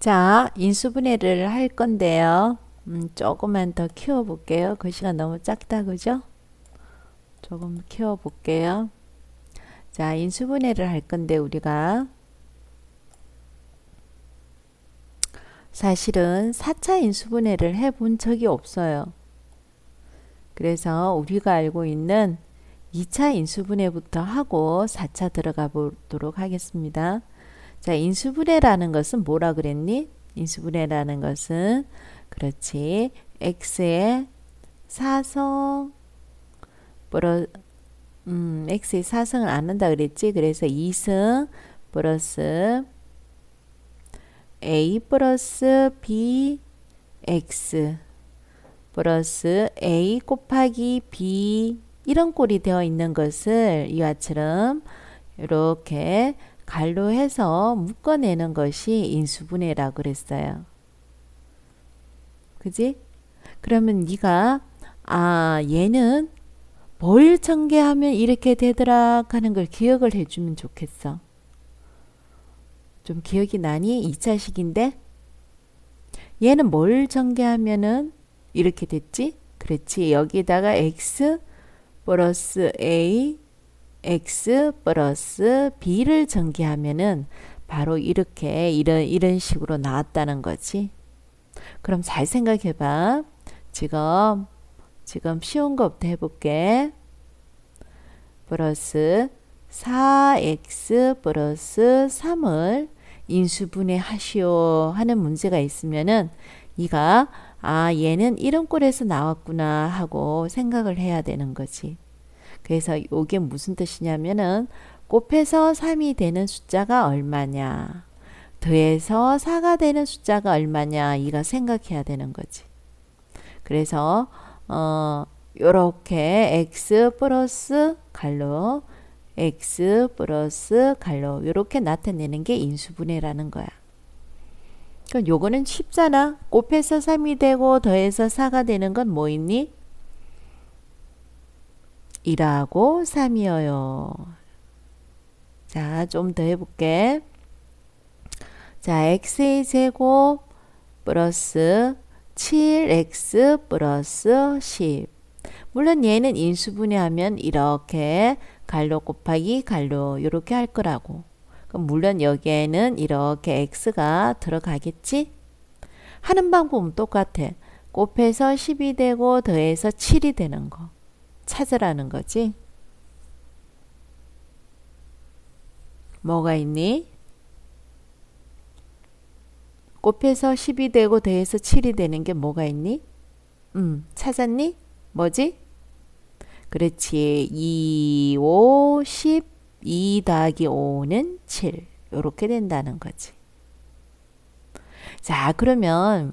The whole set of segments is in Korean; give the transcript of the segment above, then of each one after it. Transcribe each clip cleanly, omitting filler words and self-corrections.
자, 인수분해를 할 건데요. 조금만 더 키워볼게요. 글씨가 너무 작다, 그죠? 조금 키워볼게요. 자, 인수분해를 할 건데 우리가 사실은 4차 인수분해를 해본 적이 없어요. 그래서 우리가 알고 있는 2차 인수분해부터 하고 4차 들어가 보도록 하겠습니다. 자, 인수분해라는 것은 뭐라 그랬니? 인수분해라는 것은 그렇지. x의 사성 x의 사성을 안 한다 그랬지. 그래서 2승 플러스 a 플러스 b x 플러스 a 곱하기 b 이런 꼴이 되어 있는 것을 이와처럼 이렇게 갈로 해서 묶어내는 것이 인수분해라고 그랬어요. 그지? 그러면 네가 얘는 뭘 전개하면 이렇게 되더라 하는 걸 기억을 해주면 좋겠어. 좀 기억이 나니? 2차식인데 얘는 뭘 전개하면은 이렇게 됐지? 그렇지. 여기다가 x 플러스 a x 플러스 b를 전개하면은 바로 이렇게 이런 식으로 나왔다는 거지. 그럼 잘 생각해 봐. 지금 쉬운 것부터 해볼게. 플러스 4x 플러스 3을 인수분해 하시오 하는 문제가 있으면은 네가 얘는 이런 꼴에서 나왔구나 하고 생각을 해야 되는 거지. 그래서 이게 무슨 뜻이냐면은 곱해서 3이 되는 숫자가 얼마냐, 더해서 4가 되는 숫자가 얼마냐, 이가 생각해야 되는 거지. 그래서 요렇게 x 플러스 갈로 x 플러스 갈로 요렇게 나타내는 게 인수분해라는 거야. 그럼 요거는 쉽잖아. 곱해서 3이 되고 더해서 4가 되는 건 뭐 있니? 1하고 3이어요. 자, 좀 더 해볼게. 자, x의 제곱 플러스 7x 플러스 10. 물론 얘는 인수분해하면 이렇게 갈로 곱하기 갈로 이렇게 할 거라고. 그럼 물론 여기에는 이렇게 x가 들어가겠지? 하는 방법은 똑같아. 곱해서 10이 되고 더해서 7이 되는 거 찾으라는 거지. 뭐가 있니? 곱해서 10이 되고 더해서 7이 되는 게 뭐가 있니? 찾았니? 뭐지? 그렇지. 2, 5, 10, 2 더하기 5는 7. 요렇게 된다는 거지. 자, 그러면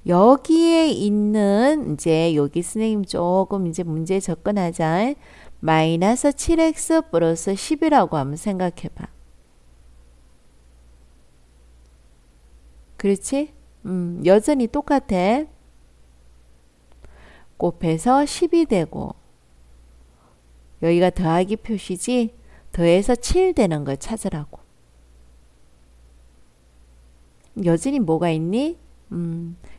여기에 있는 이제 여기 선생님 조금 이제 문제에 접근하자. 마이너스 7x 플러스 10이라고 한번 생각해 봐. 그렇지? 여전히 똑같아. 곱해서 10이 되고 여기가 더하기 표시지 더해서 7 되는 걸 찾으라고. 여전히 뭐가 있니?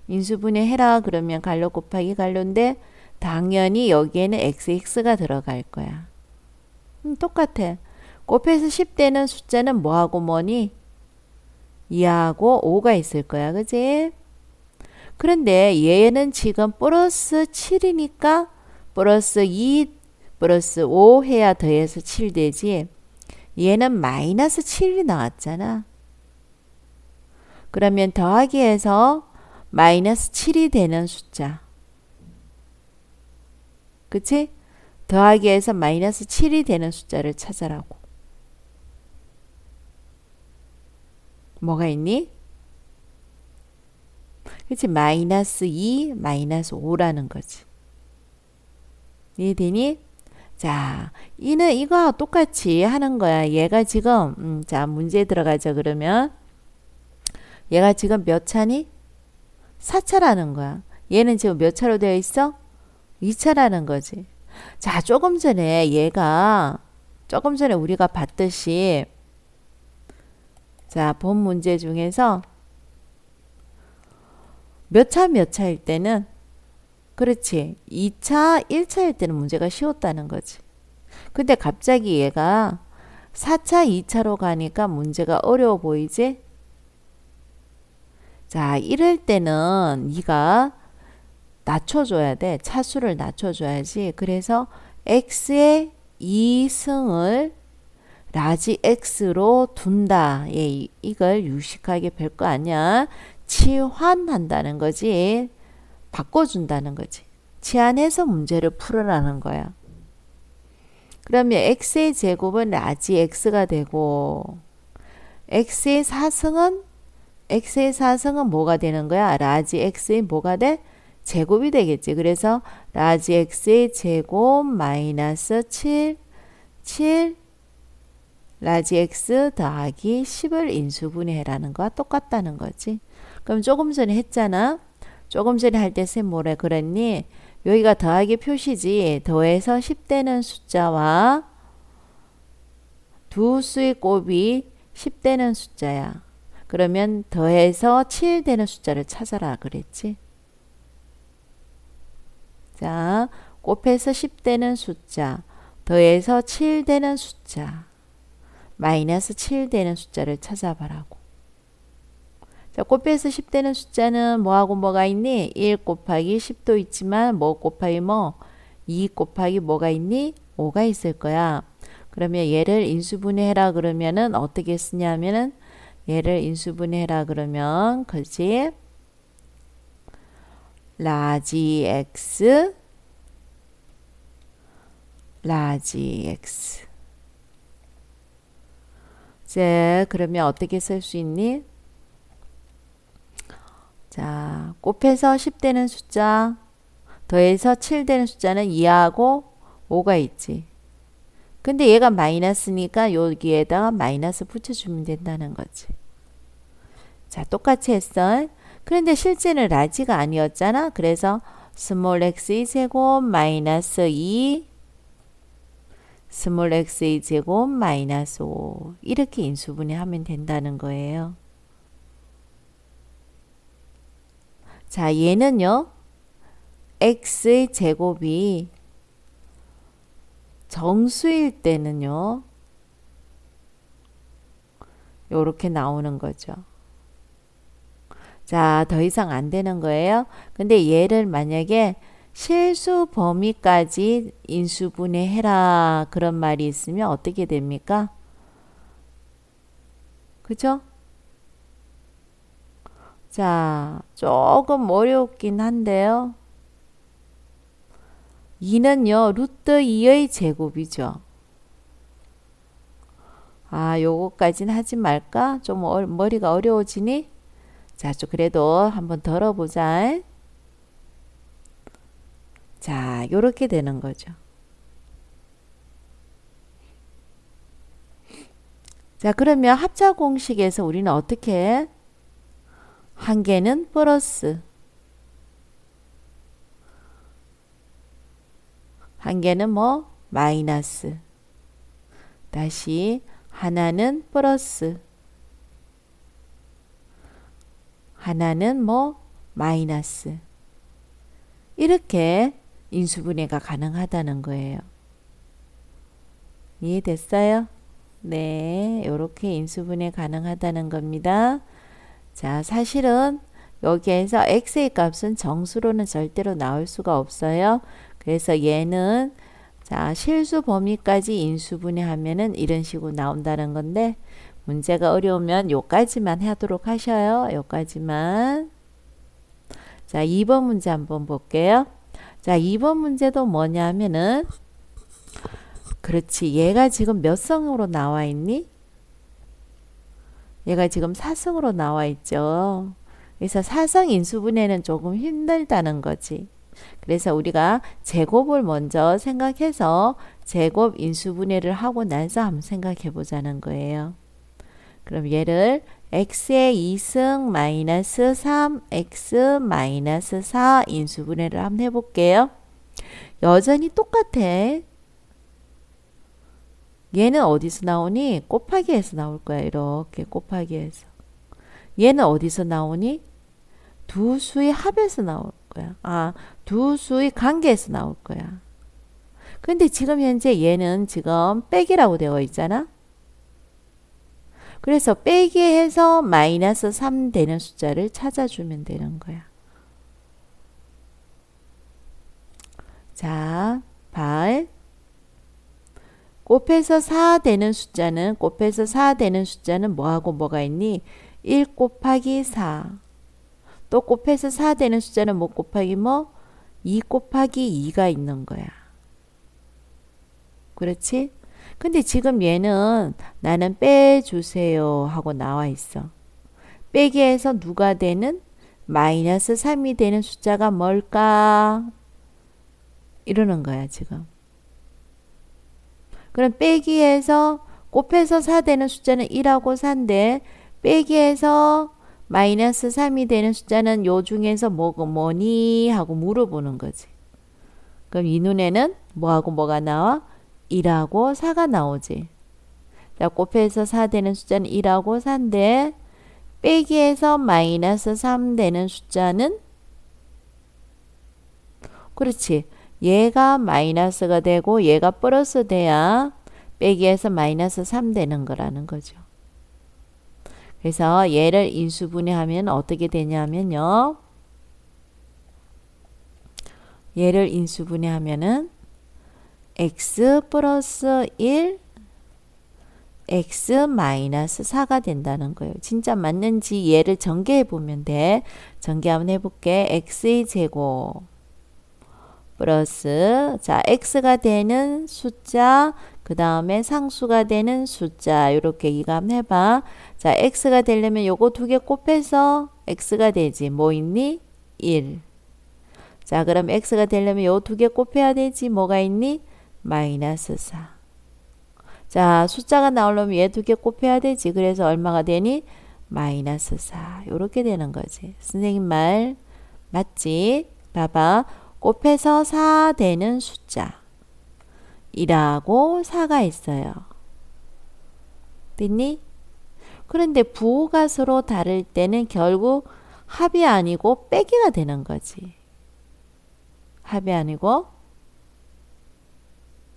인수분해 해라 그러면 갈로 곱하기 갈로인데 당연히 여기에는 xx가 들어갈 거야. 똑같아. 곱해서 10 되는 숫자는 뭐하고 뭐니? 2하고 5가 있을 거야. 그지? 그런데 얘는 지금 플러스 7이니까 플러스 2 플러스 5 해야 더해서 7 되지. 얘는 마이너스 7이 나왔잖아. 그러면 더하기해서 마이너스 7이 되는 숫자. 그치? 더하기해서 마이너스 7이 되는 숫자를 찾아라고. 뭐가 있니? 그치? 마이너스 2, 마이너스 5라는 거지. 이해되니? 자, 이는 이거와 똑같이 하는 거야. 얘가 지금 자, 문제에 들어가자 그러면 얘가 지금 몇 차니? 4차라는 거야. 얘는 지금 몇 차로 되어 있어? 2차라는 거지. 자, 조금 전에 우리가 봤듯이 자, 본 문제 중에서 몇 차일 때는 그렇지. 2차, 1차일 때는 문제가 쉬웠다는 거지. 근데 갑자기 얘가 4차, 2차로 가니까 문제가 어려워 보이지? 자, 이럴 때는 네가 낮춰줘야 돼. 차수를 낮춰줘야지. 그래서 x의 2승을 라지 x로 둔다. 예, 이걸 유식하게 별 거 아니야. 치환한다는 거지. 바꿔준다는 거지. 치환해서 문제를 풀으라는 거야. 그러면 x의 제곱은 라지 x가 되고 x의 4승은 뭐가 되는 거야? 라지 x의 뭐가 돼? 제곱이 되겠지. 그래서 라지 x의 제곱 마이너스 7 라지 x 더하기 10을 인수분해라는 거와 똑같다는 거지. 그럼 조금 전에 했잖아. 조금 전에 할 때 쌤 뭐래 그랬니? 여기가 더하기 표시지. 더해서 10되는 숫자와 두 수의 곱이 10되는 숫자야. 그러면 더해서 7 되는 숫자를 찾아라 그랬지. 자, 곱해서 10 되는 숫자, 더해서 7 되는 숫자, 마이너스 7 되는 숫자를 찾아봐라고. 자, 곱해서 10 되는 숫자는 뭐하고 뭐가 있니? 1 곱하기 10도 있지만 뭐 곱하기 뭐? 2 곱하기 뭐가 있니? 5가 있을 거야. 그러면 얘를 인수분해해라 그러면은 어떻게 쓰냐면은 얘를 인수분해해라 그러면 그지? 라지 x 이제 그러면 어떻게 쓸 수 있니? 자, 곱해서 10 되는 숫자 더해서 7 되는 숫자는 2하고 5가 있지. 근데 얘가 마이너스니까 여기에다가 마이너스 붙여주면 된다는 거지. 자, 똑같이 했어. 그런데 실제는 라지가 아니었잖아. 그래서 스몰 x의 제곱 마이너스 2 스몰 x의 제곱 마이너스 5 이렇게 인수분해하면 된다는 거예요. 자, 얘는요. x의 제곱이 정수일 때는요. 요렇게 나오는 거죠. 자, 더 이상 안 되는 거예요. 근데 얘를 만약에 실수 범위까지 인수분해해라 그런 말이 있으면 어떻게 됩니까? 그죠? 자, 조금 어렵긴 한데요. 2는요, 루트 2의 제곱이죠. 아, 요거까지는 하지 말까? 좀 머리가 어려워지니? 자, 좀 그래도 한번 덜어보자. 자, 요렇게 되는 거죠. 자, 그러면 합차 공식에서 우리는 어떻게 해? 한 개는 플러스, 한 개는 뭐? 마이너스. 다시 하나는 플러스, 하나는 뭐? 마이너스. 이렇게 인수분해가 가능하다는 거예요. 이해됐어요? 네, 이렇게 인수분해 가능하다는 겁니다. 자, 사실은 여기에서 x의 값은 정수로는 절대로 나올 수가 없어요. 그래서 얘는 자, 실수 범위까지 인수분해하면은 이런 식으로 나온다는 건데 문제가 어려우면 요까지만 하도록 하셔요. 요까지만. 자, 2번 문제 한번 볼게요. 자, 2번 문제도 뭐냐면은 그렇지. 얘가 지금 몇 성으로 나와 있니? 얘가 지금 4성으로 나와 있죠. 그래서 4성 인수분해는 조금 힘들다는 거지. 그래서 우리가 제곱을 먼저 생각해서 제곱 인수분해를 하고 나서 한번 생각해 보자는 거예요. 그럼 얘를 x의 2승 마이너스 3x 마이너스 4 인수분해를 한번 해볼게요. 여전히 똑같아. 얘는 어디서 나오니? 곱하기에서 나올 거야. 이렇게 곱하기에서. 얘는 어디서 나오니? 두 수의 합에서 나올 거야. 두 수의 관계에서 나올 거야. 근데 지금 현재 얘는 지금 빼기라고 되어 있잖아. 그래서 빼기 해서 마이너스 3 되는 숫자를 찾아주면 되는 거야. 자, 발. 곱해서 4 되는 숫자는 뭐하고 뭐가 있니? 1 곱하기 4. 또 곱해서 4 되는 숫자는 뭐 곱하기 뭐? 2 곱하기 2가 있는 거야. 그렇지? 근데 지금 얘는 나는 빼주세요 하고 나와 있어. 빼기에서 누가 되는? 마이너스 3이 되는 숫자가 뭘까? 이러는 거야 지금. 그럼 빼기에서 곱해서 4 되는 숫자는 1하고 4인데 빼기에서 마이너스 3이 되는 숫자는 요 중에서 뭐니? 하고 물어보는 거지. 그럼 이 눈에는 뭐하고 뭐가 나와? 1하고 4가 나오지. 자, 곱해서 4 되는 숫자는 1하고 4인데 빼기에서 마이너스 3 되는 숫자는 그렇지. 얘가 마이너스가 되고 얘가 플러스 돼야 빼기에서 마이너스 3 되는 거라는 거죠. 그래서 얘를 인수분해하면 어떻게 되냐면요. 얘를 인수분해하면은 x 플러스 1 x 마이너스 4가 된다는 거예요. 진짜 맞는지 얘를 전개해 보면 돼. 전개 한번 해볼게. x의 제곱 플러스 자 x가 되는 숫자 그 다음에 상수가 되는 숫자 이렇게 이거 한번 해봐. 자 x가 되려면 요거 두 개 곱해서 x가 되지. 뭐 있니? 1. 자 그럼 x가 되려면 요 두 개 곱해야 되지. 뭐가 있니? 마이너스 4. 자 숫자가 나오려면 얘 두 개 곱해야 되지. 그래서 얼마가 되니? 마이너스 4. 요렇게 되는 거지. 선생님 말 맞지? 봐봐. 곱해서 4 되는 숫자 1하고 4가 있어요. 됐니? 그런데 부호가 서로 다를 때는 결국 합이 아니고 빼기가 되는 거지. 합이 아니고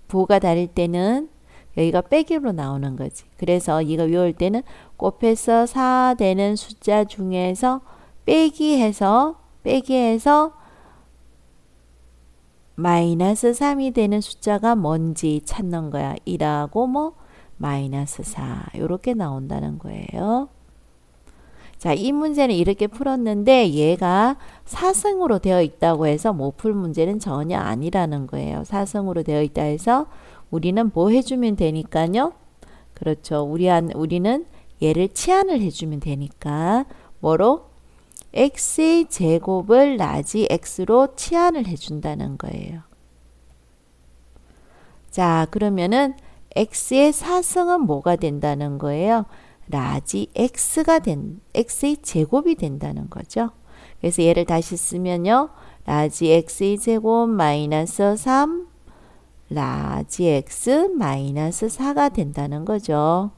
부호가 다를 때는 여기가 빼기로 나오는 거지. 그래서 이거 외울 때는 곱해서 4 되는 숫자 중에서 빼기해서 마이너스 3이 되는 숫자가 뭔지 찾는 거야. 1하고 뭐 마이너스 4 이렇게 나온다는 거예요. 자, 이 문제는 이렇게 풀었는데 얘가 4승으로 되어 있다고 해서 못 풀 문제는 전혀 아니라는 거예요. 4승으로 되어 있다 해서 우리는 뭐 해주면 되니까요. 그렇죠. 우리는 얘를 치환을 해주면 되니까 뭐로? x의 제곱을 라지 x로 치환을 해준다는 거예요. 자, 그러면은 x의 4승은 뭐가 된다는 거예요? 라지 x의 제곱이 된다는 거죠. 그래서 얘를 다시 쓰면요. 라지 x의 제곱 마이너스 3 라지 x 마이너스 4가 된다는 거죠.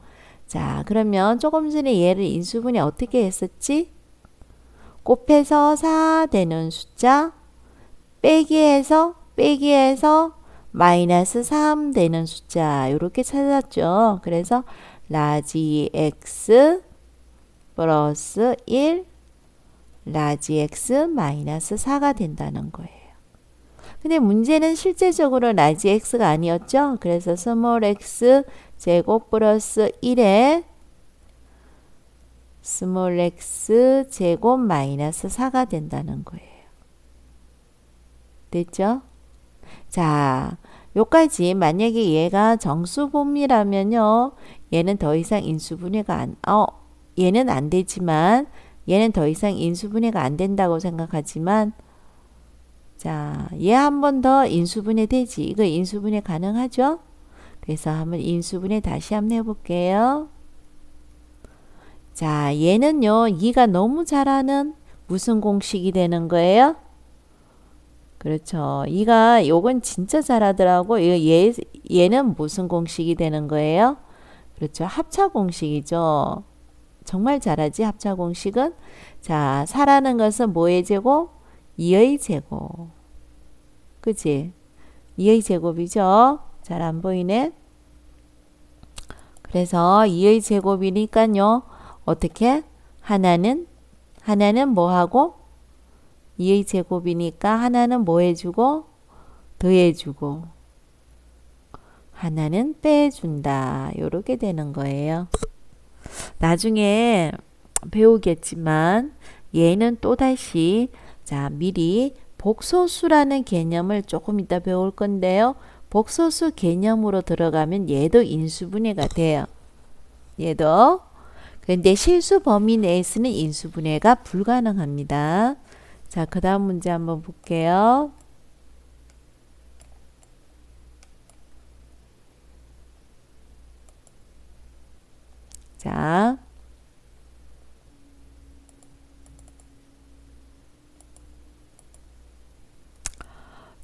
자, 그러면 조금 전에 얘를 인수분해 어떻게 했었지? 곱해서 4 되는 숫자 빼기해서 마이너스 3 되는 숫자 이렇게 찾았죠. 그래서 라지 x 플러스 1 라지 x 마이너스 4가 된다는 거예요. 근데 문제는 실제적으로 라지 x가 아니었죠. 그래서 스몰 x 제곱 플러스 1에 스몰 x 제곱 마이너스 4가 된다는 거예요. 됐죠? 자, 요까지 만약에 얘가 정수분미라면요. 얘는 더 이상 인수분해가 얘는 안 되지만 얘는 더 이상 인수분해가 안 된다고 생각하지만 자, 얘 한 번 더 인수분해 되지. 이거 인수분해 가능하죠? 그래서 한번 인수분해 다시 한번 해볼게요. 자, 얘는요. 2가 너무 잘하는 무슨 공식이 되는 거예요? 그렇죠. 2가 요건 진짜 잘하더라고. 얘는 무슨 공식이 되는 거예요? 그렇죠. 합차 공식이죠. 정말 잘하지 합차 공식은. 자, 4라는 것은 뭐의 제곱? 2의 제곱. 그치? 2의 제곱이죠. 잘 안 보이네. 그래서 2의 제곱이니까요. 어떻게? 하나는 뭐하고? 2의 제곱이니까 하나는 뭐 해주고? 더해주고 하나는 빼준다. 요렇게 되는 거예요. 나중에 배우겠지만 얘는 또다시 자 미리 복소수라는 개념을 조금 이따 배울 건데요. 복소수 개념으로 들어가면 얘도 인수분해가 돼요. 얘도. 그런데 실수 범위 내에서는 인수분해가 불가능합니다. 자, 그 다음 문제 한번 볼게요.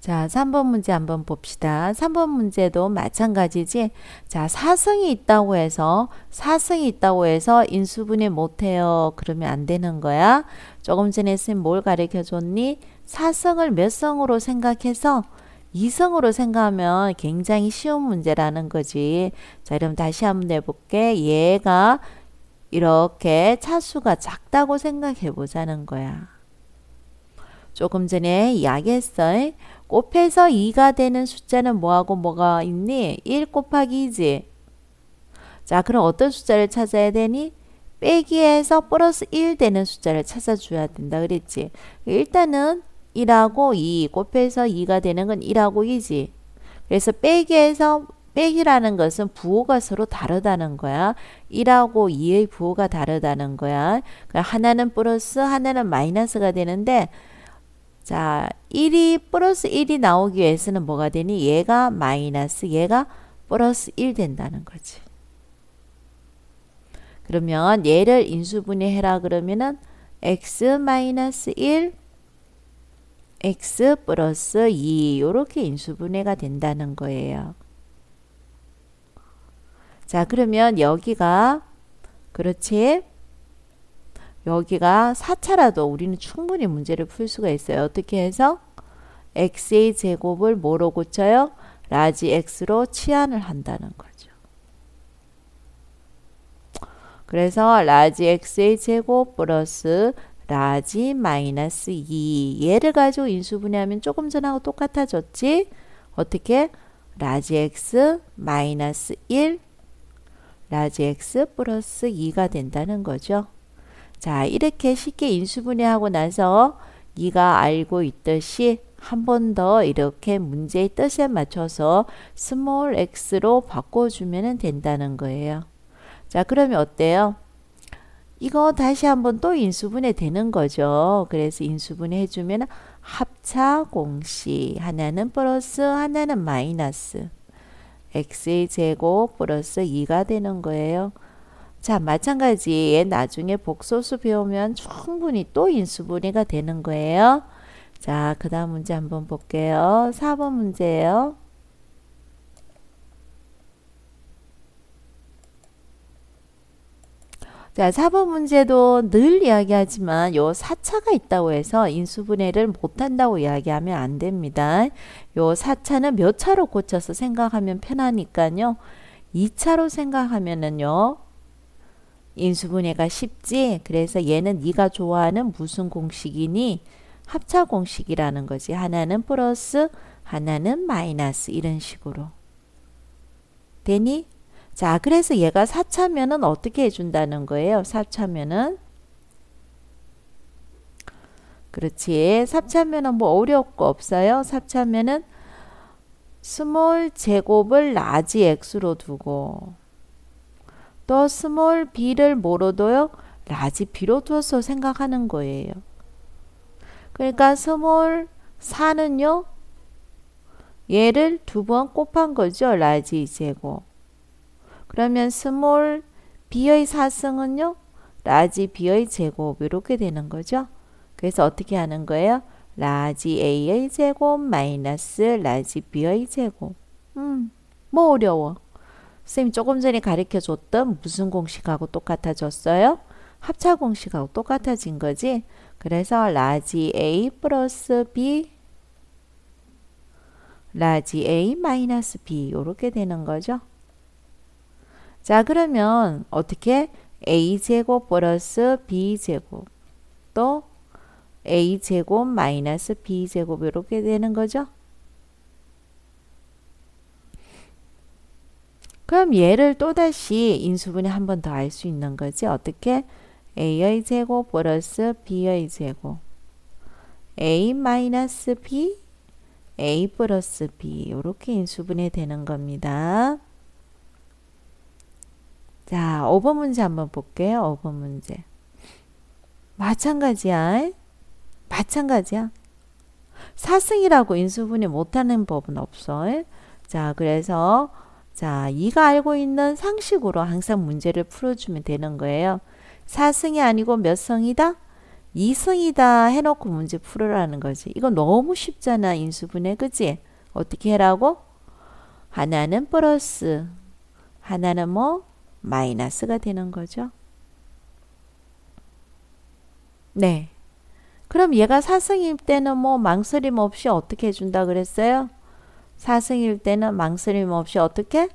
자, 3번 문제 한번 봅시다. 3번 문제도 마찬가지지. 자, 사성이 있다고 해서 인수분해 못해요. 그러면 안 되는 거야. 조금 전에 쌤 뭘 가르쳐 줬니? 사성을 몇 성으로 생각해서 2성으로 생각하면 굉장히 쉬운 문제라는 거지. 자, 그럼 다시 한번 내볼게. 얘가 이렇게 차수가 작다고 생각해 보자는 거야. 조금 전에 이야기했어. 곱해서 2가 되는 숫자는 뭐하고 뭐가 있니? 1 곱하기 2지. 자, 그럼 어떤 숫자를 찾아야 되니? 빼기에서 플러스 1 되는 숫자를 찾아줘야 된다 그랬지. 일단은 1하고 2 곱해서 2가 되는 건 1하고 2지. 그래서 빼기라는 것은 부호가 서로 다르다는 거야. 1하고 2의 부호가 다르다는 거야. 하나는 플러스 하나는 마이너스가 되는데 자, 1이 플러스 1이 나오기 위해서는 뭐가 되니? 얘가 마이너스, 얘가 플러스 1 된다는 거지. 그러면 얘를 인수분해 해라 그러면은 x 마이너스 1, x 플러스 2 요렇게 인수분해가 된다는 거예요. 자, 그러면 여기가 그렇지? 여기가 4차라도 우리는 충분히 문제를 풀 수가 있어요. 어떻게 해서? x의 제곱을 뭐로 고쳐요? 라지 x로 치환을 한다는 거죠. 그래서 라지 x의 제곱 플러스 라지 마이너스 2 얘를 가지고 인수분해하면 조금 전하고 똑같아졌지? 어떻게? 라지 x 마이너스 1 라지 x 플러스 2가 된다는 거죠. 자, 이렇게 쉽게 인수분해하고 나서 네가 알고 있듯이 한 번 더 이렇게 문제의 뜻에 맞춰서 스몰 x로 바꿔주면 된다는 거예요. 자, 그러면 어때요? 이거 다시 한번 또 인수분해 되는 거죠. 그래서 인수분해 해주면 합차 공식 하나는 플러스 하나는 마이너스 x의 제곱 플러스 2가 되는 거예요. 자, 마찬가지 얘 나중에 복소수 배우면 충분히 또 인수분해가 되는 거예요. 자, 그 다음 문제 한번 볼게요. 4번 문제예요. 자, 4번 문제도 늘 이야기하지만 요 4차가 있다고 해서 인수분해를 못한다고 이야기하면 안 됩니다. 요 4차는 몇 차로 고쳐서 생각하면 편하니까요. 2차로 생각하면은요. 인수분해가 쉽지. 그래서 얘는 네가 좋아하는 무슨 공식이니? 합차 공식이라는 거지. 하나는 플러스 하나는 마이너스 이런 식으로 되니? 자, 그래서 얘가 4차면은 어떻게 해준다는 거예요? 4차면은 그렇지. 4차면은 뭐 어려울 거 없어요. 4차면은 스몰 제곱을 라지 x로 두고 또 스몰 b를 뭐로 둬요? 라지 b로 둬서 생각하는 거예요. 그러니까 스몰 4는요. 얘를 두 번 곱한 거죠. 라지 제곱. 그러면 스몰 b의 4승은요. 라지 b의 제곱 이렇게 되는 거죠. 그래서 어떻게 하는 거예요? 라지 a의 제곱 마이너스 라지 b의 제곱. 뭐 어려워. 쌤이 조금 전에 가르쳐 줬던 무슨 공식하고 똑같아졌어요? 합차 공식하고 똑같아진 거지. 그래서 라지 A 플러스 B 라지 A 마이너스 B 이렇게 되는 거죠. 자, 그러면 어떻게 A제곱 플러스 B제곱 또 A제곱 마이너스 B제곱 이렇게 되는 거죠. 그럼 얘를 또다시 인수분해 한 번 더 알 수 있는 거지. 어떻게? A의 제곱 플러스 B의 제곱 A 마이너스 B A 플러스 B 이렇게 인수분해 되는 겁니다. 자, 5번 문제 한번 볼게요. 5번 문제. 마찬가지야. 마찬가지야. 4승이라고 인수분해 못하는 법은 없어. 자, 그래서 자, 이가 알고 있는 상식으로 항상 문제를 풀어주면 되는 거예요. 4승이 아니고 몇 승이다? 2승이다 해놓고 문제 풀으라는 거지. 이거 너무 쉽잖아. 인수분해. 그치? 어떻게 해라고? 하나는 플러스 하나는 뭐? 마이너스가 되는 거죠. 네. 그럼 얘가 4승일 때는 뭐 망설임 없이 어떻게 해준다 그랬어요? 4승일 때는 망설임 없이 어떻게?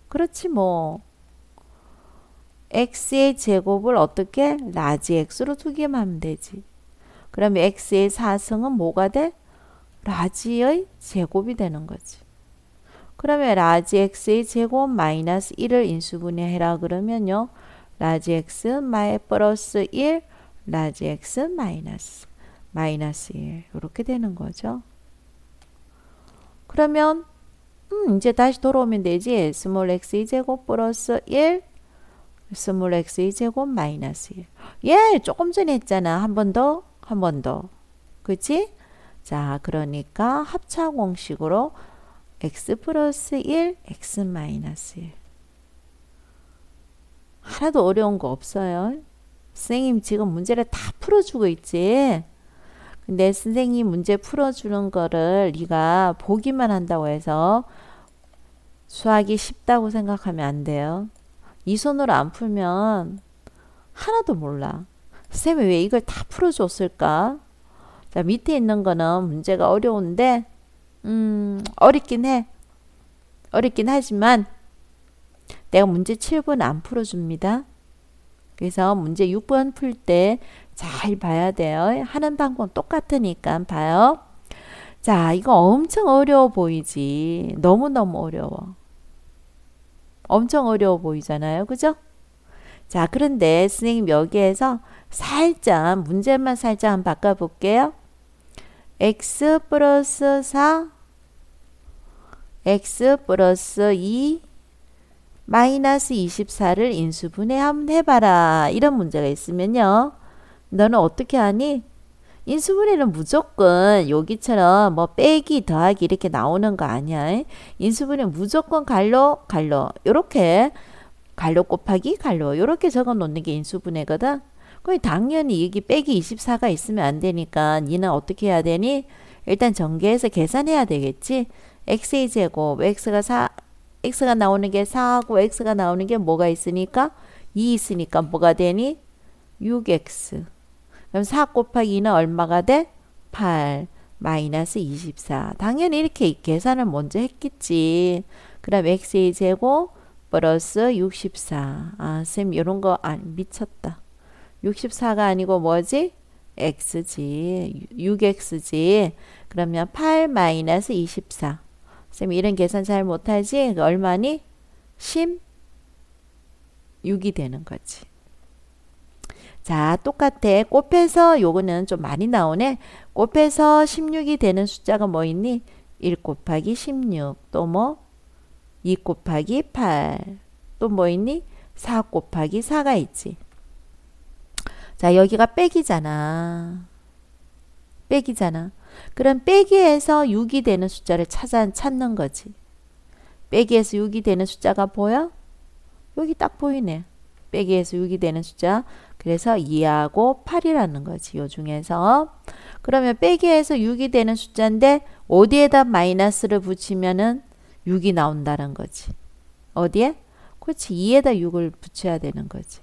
그렇지 뭐. x의 제곱을 어떻게? 라지 x로 두기만 하면 되지. 그럼 x의 4승은 뭐가 돼? 라지의 제곱이 되는 거지. 그러면 라지 x의 제곱 마이너스 1을 인수분해해라 그러면요. 라지 x 플러스 1 라지 x 마이너스 1 이렇게 되는 거죠. 그러면 이제 다시 돌아오면 되지. 스몰 x의 제곱 플러스 1 스몰 x의 제곱 마이너스 1. 예, 조금 전에 했잖아. 한 번 더, 한 번 더. 그치? 자, 그러니까 합차 공식으로 x 플러스 1, x 마이너스 1. 하나도 어려운 거 없어요. 선생님 지금 문제를 다 풀어주고 있지. 근데 선생님 문제 풀어주는 거를 네가 보기만 한다고 해서 수학이 쉽다고 생각하면 안 돼요. 이 손으로 안 풀면 하나도 몰라. 선생님이 왜 이걸 다 풀어줬을까? 자, 밑에 있는 거는 문제가 어려운데 어렵긴 해. 어렵긴 하지만 내가 문제 7번 안 풀어줍니다. 그래서 문제 6번 풀 때 잘 봐야 돼요. 하는 방법 똑같으니까 봐요. 자, 이거 엄청 어려워 보이지. 너무너무 어려워. 엄청 어려워 보이잖아요. 그죠? 자, 그런데 선생님 여기에서 살짝 문제만 살짝 한번 바꿔볼게요. x 플러스 4 x 플러스 2 마이너스 24를 인수분해 한번 해봐라. 이런 문제가 있으면요. 너는 어떻게 하니? 인수분해는 무조건 여기처럼 뭐 빼기 더하기 이렇게 나오는 거 아니야. 인수분해 무조건 갈로 요렇게 갈로 곱하기 갈로 요렇게 적어 놓는 게 인수분해거든. 그럼 당연히 여기 빼기 24가 있으면 안 되니까 니는 어떻게 해야 되니? 일단 전개해서 계산해야 되겠지. x의 제곱 x가 나오는 게 4하고 x가 나오는 게 뭐가 있으니까 2 있으니까 뭐가 되니? 6x. 그럼 4 곱하기 2는 얼마가 돼? 8 마이너스 24. 당연히 이렇게 계산을 먼저 했겠지. 그럼 x의 제곱 플러스 64. 아, 쌤 이런 거 미쳤다. 64가 아니고 뭐지? x지. 6x지. 그러면 8 마이너스 24. 쌤 이런 계산 잘 못하지? 얼마니? 16이 되는 거지. 자, 똑같아. 곱해서 요거는 좀 많이 나오네. 곱해서 16이 되는 숫자가 뭐 있니? 1 곱하기 16. 또 뭐? 2 곱하기 8. 또 뭐 있니? 4 곱하기 4가 있지. 자, 여기가 빼기잖아. 빼기잖아. 그럼 빼기에서 6이 되는 숫자를 찾는 거지. 빼기에서 6이 되는 숫자가 보여? 여기 딱 보이네. 빼기에서 6이 되는 숫자. 그래서 2하고 8이라는 거지. 요 중에서. 그러면 빼기에서 6이 되는 숫자인데 어디에다 마이너스를 붙이면은 6이 나온다는 거지. 어디에? 그렇지. 2에다 6을 붙여야 되는 거지.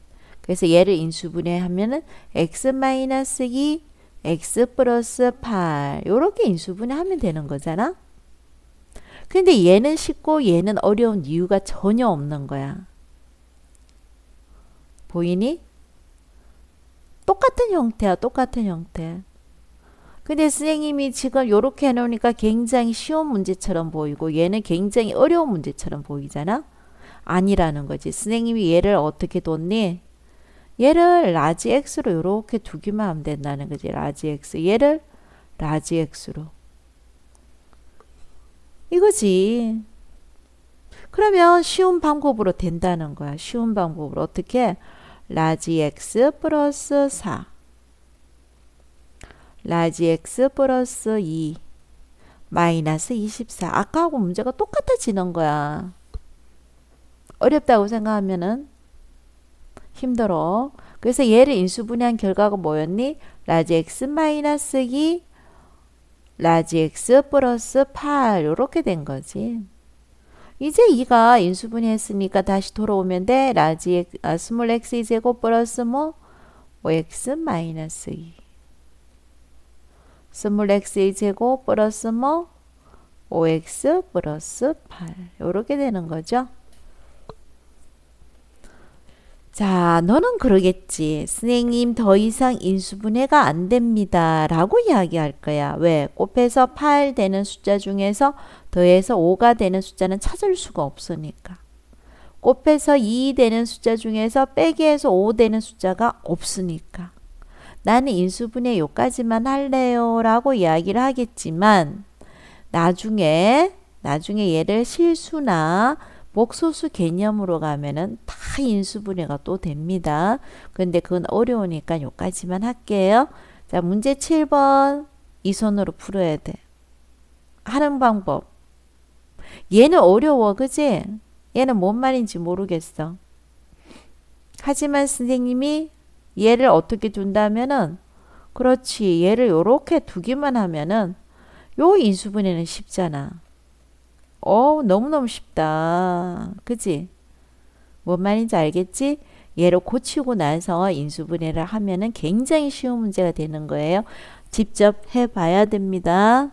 그래서 얘를 인수분해하면은 x-2 x 플러스 8 요렇게 인수분해하면 되는 거잖아. 근데 얘는 쉽고 얘는 어려운 이유가 전혀 없는 거야. 보이니? 똑같은 형태야, 똑같은 형태. 근데 선생님이 지금 요렇게 해놓으니까 굉장히 쉬운 문제처럼 보이고 얘는 굉장히 어려운 문제처럼 보이잖아? 아니라는 거지. 선생님이 얘를 어떻게 뒀니? 얘를 라지 x로 요렇게 두기만 하면 된다는 거지. 라지 x. 얘를 라지 x로. 이거지. 그러면 쉬운 방법으로 된다는 거야. 쉬운 방법으로. 어떻게? 라지 x 플러스 4. 라지 x 플러스 2. 마이너스 24. 아까하고 문제가 똑같아지는 거야. 어렵다고 생각하면은 힘들어. 그래서 얘를 인수분해한 결과가 뭐였니? 라지 x 마이너스 2, 라지 x 플러스 8 이렇게 된 거지. 이제 2가 인수분해했으니까 다시 돌아오면 돼. 스몰 x 제곱 플러스 뭐? 5x 마이너스 2. 스몰 x 제곱 플러스 뭐? 5x 플러스 8 이렇게 되는 거죠. 자, 너는 그러겠지. 선생님 더 이상 인수분해가 안 됩니다. 라고 이야기할 거야. 왜? 곱해서 8 되는 숫자 중에서 더해서 5가 되는 숫자는 찾을 수가 없으니까. 곱해서 2 되는 숫자 중에서 빼기해서 5 되는 숫자가 없으니까. 나는 인수분해 요까지만 할래요. 라고 이야기를 하겠지만 나중에 얘를 실수나 복소수 개념으로 가면은 다 인수분해가 또 됩니다. 근데 그건 어려우니까 요까지만 할게요. 자, 문제 7번 이 손으로 풀어야 돼. 하는 방법. 얘는 어려워, 그지? 얘는 뭔 말인지 모르겠어. 하지만 선생님이 얘를 어떻게 둔다면은 그렇지. 얘를 요렇게 두기만 하면은 요 인수분해는 쉽잖아. 너무너무 쉽다. 그치? 뭔 말인지 알겠지? 얘를 고치고 나서 인수분해를 하면은 굉장히 쉬운 문제가 되는 거예요. 직접 해봐야 됩니다.